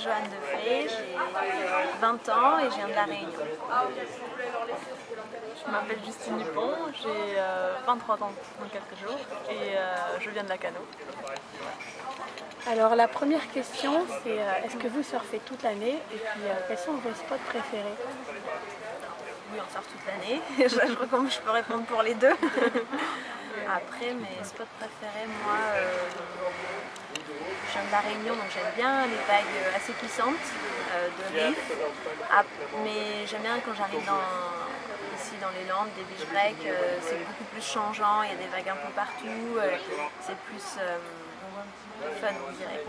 Joanne Defay, j'ai 20 ans et je viens de La Réunion. Je m'appelle Justine Dupont, j'ai 23 ans dans quelques jours et je viens de Lacanau. Alors la première question c'est est-ce que vous surfez toute l'année et puis quels sont vos spots préférés? Oui, on surfe toute l'année. Je crois que je peux répondre pour les deux. Après, mes spots préférés, moi, je viens de La Réunion, donc j'aime bien les vagues assez puissantes de riff. Mais j'aime bien quand j'arrive ici dans les Landes, des beach breaks, c'est beaucoup plus changeant, il y a des vagues un peu partout, c'est plus fun, on dirait.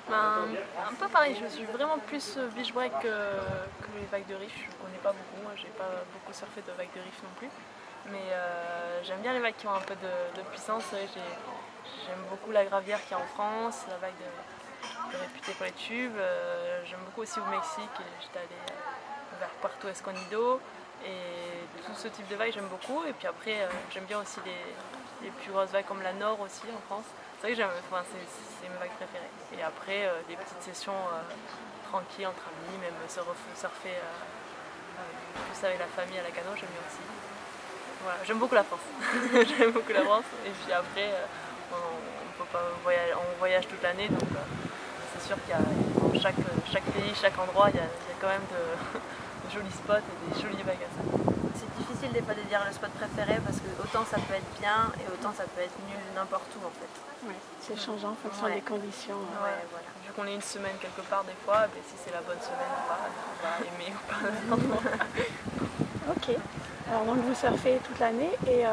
Un peu pareil, je suis vraiment plus beach break que les vagues de riff. Je ne connais pas beaucoup, moi j'ai pas beaucoup surfé de vagues de riff non plus. Mais j'aime bien les vagues qui ont un peu de puissance. J'aime beaucoup la gravière qu'il y a en France, la vague de réputée pour les tubes. J'aime beaucoup aussi au Mexique, j'étais allée vers Puerto Escondido. Et tout ce type de vagues j'aime beaucoup. Et puis après j'aime bien aussi les plus grosses vagues comme la Nord aussi en France. C'est vrai que c'est mes vagues préférées. Et après des petites sessions tranquilles entre amis, même surfer plus avec la famille à Lacanau, j'aime bien aussi. Voilà, j'aime beaucoup la France. J'aime beaucoup la France. Et puis après, on peut pas on voyage toute l'année, donc c'est sûr qu'il y a dans chaque pays, chaque endroit, il y a quand même de jolis spots et des jolies vagues à ça. C'est difficile des fois de dire le spot préféré parce que autant ça peut être bien et autant ça peut être nul n'importe où en fait. Ouais, c'est changeant en fonction des conditions. Ouais, voilà. Vu qu'on est une semaine quelque part des fois, ben, si c'est la bonne semaine ou pas, on va aimer ou pas l'endroit. Ok. Alors donc vous surfez toute l'année et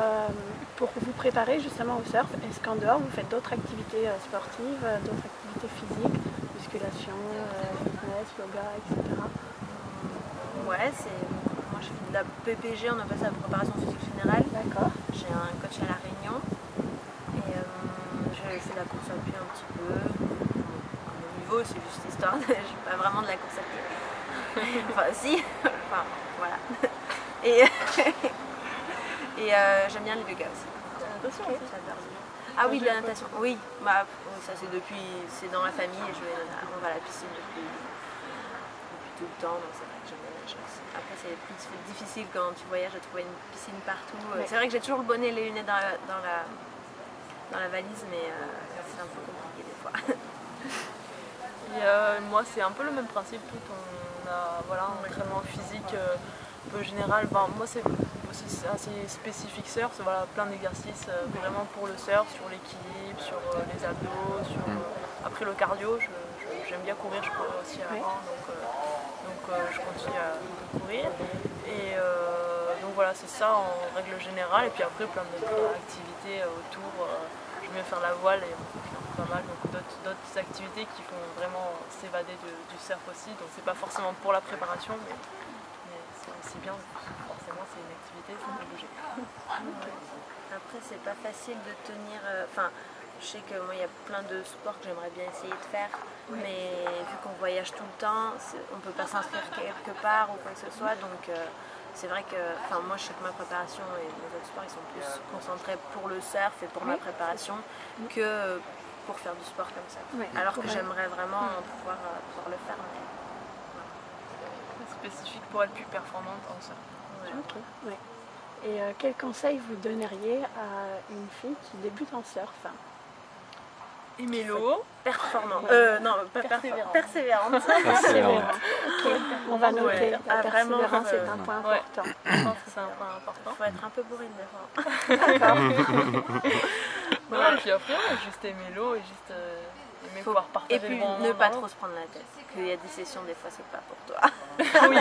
pour vous préparer justement au surf, est-ce qu'en dehors vous faites d'autres activités sportives, d'autres activités physiques, musculation, fitness, yoga, etc. Ouais, moi je fais de la PPG, on appelle ça la préparation physique générale. D'accord. J'ai un coach à La Réunion et je fais de la course à pied un petit peu. À mon niveau, c'est juste histoire, je fais pas vraiment de la course à pied. Enfin si, enfin voilà. Et j'aime bien le yoga aussi. Attention, J'adore. Ah oui, de la natation. Oui, ça c'est dans la famille et on va à la piscine depuis tout le temps, donc c'est vrai que j'aime bien la chose. Après c'est plus difficile quand tu voyages de trouver une piscine partout. Ouais. C'est vrai que j'ai toujours le bonnet et les lunettes dans la valise, mais c'est un peu compliqué des fois. Et moi c'est un peu le même principe, on a un entraînement physique un peu général. Moi c'est assez spécifique surf, c'est plein d'exercices vraiment pour le surf, sur l'équilibre, sur les abdos, après le cardio, j'aime bien courir, je courais aussi avant, donc je continue à courir. Et donc voilà, c'est ça en règle générale, et puis après plein d'autres activités autour. J'aime bien faire la voile et pas mal, donc d'autres activités qui font vraiment s'évader du surf aussi, donc c'est pas forcément pour la préparation, mais c'est aussi bien, forcément c'est une activité, ça peut bouger. Après c'est pas facile de tenir, je sais que moi il y a plein de sports que j'aimerais bien essayer de faire, mais vu qu'on voyage tout le temps, on peut pas s'inscrire quelque part ou quoi que ce soit, donc c'est vrai que moi je sais que ma préparation et les autres sports ils sont plus concentrés pour le surf et pour ma préparation que pour faire du sport comme ça. Alors que j'aimerais vraiment pouvoir le faire. C'est spécifique pour être plus performante en surf. Ok. Ouais. Et quel conseil vous donneriez à une fille qui débute en surf? Aimer l'eau. Performante. Non, Persévérante. Persévérante. Ok. On va noter. La persévérance est un point important. Je pense que c'est un point important. Il faut être un peu bourrine des fois. Et puis après, juste aimer l'eau et juste aimer pouvoir partager. Et puis le bon ne moment pas dans l'eau. trop se prendre la tête. Qu'il y a des sessions, des fois, c'est pas pour toi. Oui.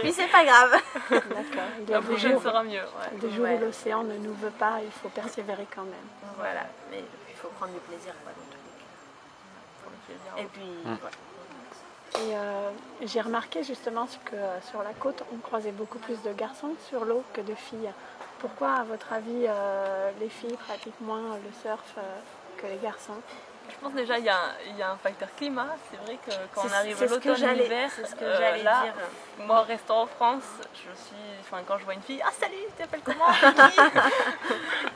Puis c'est pas grave. D'accord. Il y a La prochaine sera mieux. des jours où l'océan ne nous veut pas, il faut persévérer quand même. Voilà, mais il faut prendre du plaisir quoi, dans tous les cas. Et puis, Et j'ai remarqué justement que sur la côte, on croisait beaucoup plus de garçons sur l'eau que de filles. Pourquoi, à votre avis, les filles pratiquent moins le surf que les garçons? Je pense déjà il y a un facteur climat. C'est vrai que quand on arrive c'est ce que l'automne, l'hiver, c'est ce que j'allais là, dire. moi restant en France, quand je vois une fille, ah salut, tu t'appelles comment?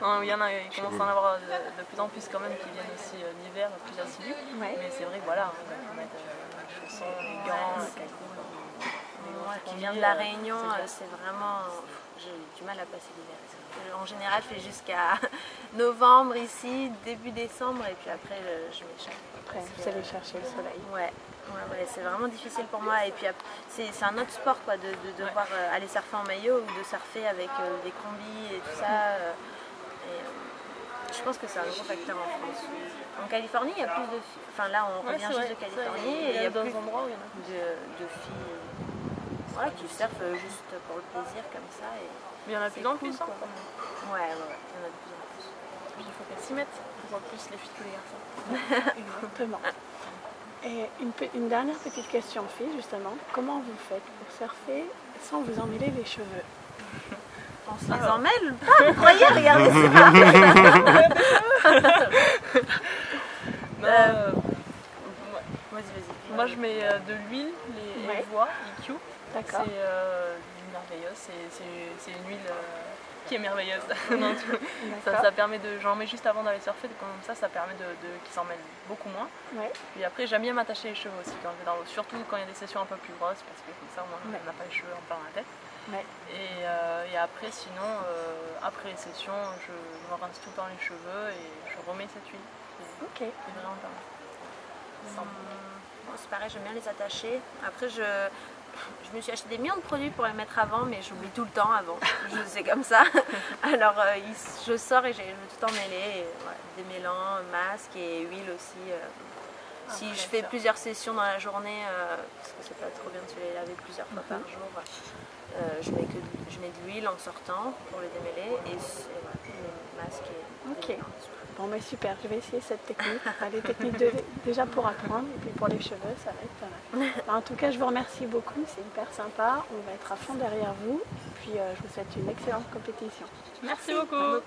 Non, il y en a, il commence à en avoir de plus en plus quand même qui viennent aussi l'hiver plus assidus. Ouais. Mais c'est vrai que voilà, on va mettre les chaussons, les gants, les cagoules. Moi qui viens de la Réunion, c'est vraiment... J'ai du mal à passer l'hiver. En général, je fais jusqu'à novembre ici, début décembre, et puis après, je m'échappe. Après, vous allez chercher le soleil. Ouais, c'est vraiment difficile pour moi. Et puis c'est un autre sport quoi, de devoir aller surfer en maillot ou de surfer avec des combis et tout ça. Je pense que c'est un gros facteur en France. En Californie, il y a plus de filles. Enfin là, on revient juste de Californie et il y a plus endroits où il y en a de filles qui surfent juste pour le plaisir comme ça. Mais il y en a de plus en plus. Quoi. Ouais, il y en a de plus en plus. Puis il faut qu'elles s'y mettent. On voit plus les filles que les garçons. Exactement. Et une dernière petite question, fille, justement. Comment vous faites pour surfer sans vous emmêler les cheveux? On se les emmêle pas, vous croyez? Regardez ça. Vas-y. Moi, je mets de l'huile, les voies, EQ. D'accord. C'est merveilleuse, c'est une huile qui est merveilleuse. ça permet de, j'en mets juste avant d'aller surfer, comme ça permet qu'ils s'en mêlent beaucoup moins. Ouais. Et après, j'aime bien m'attacher les cheveux aussi quand je vais dans l'eau, surtout quand il y a des sessions un peu plus grosses, parce que comme ça, moi, on n'a pas les cheveux en plein la tête. Ouais. Et après, sinon, après les sessions, je me rince tout le temps les cheveux et je remets cette huile. Ok. C'est vraiment pas mal. C'est pareil, j'aime bien les attacher. Après, je me suis acheté des millions de produits pour les mettre avant, mais j'oublie tout le temps avant. C'est comme ça. Alors, je sors et je veux tout le temps mêler. Démêlant, masque et huile aussi. Si je fais plusieurs sessions dans la journée, parce que c'est pas trop bien de se les laver plusieurs fois par jour, je mets de l'huile en sortant pour les démêler et le masque et ok. Bon, mais super, je vais essayer cette technique. Enfin, les techniques déjà pour apprendre et puis pour les cheveux, ça va être pas mal. En tout cas, je vous remercie beaucoup, c'est hyper sympa. On va être à fond derrière vous. Puis je vous souhaite une excellente compétition. Merci beaucoup.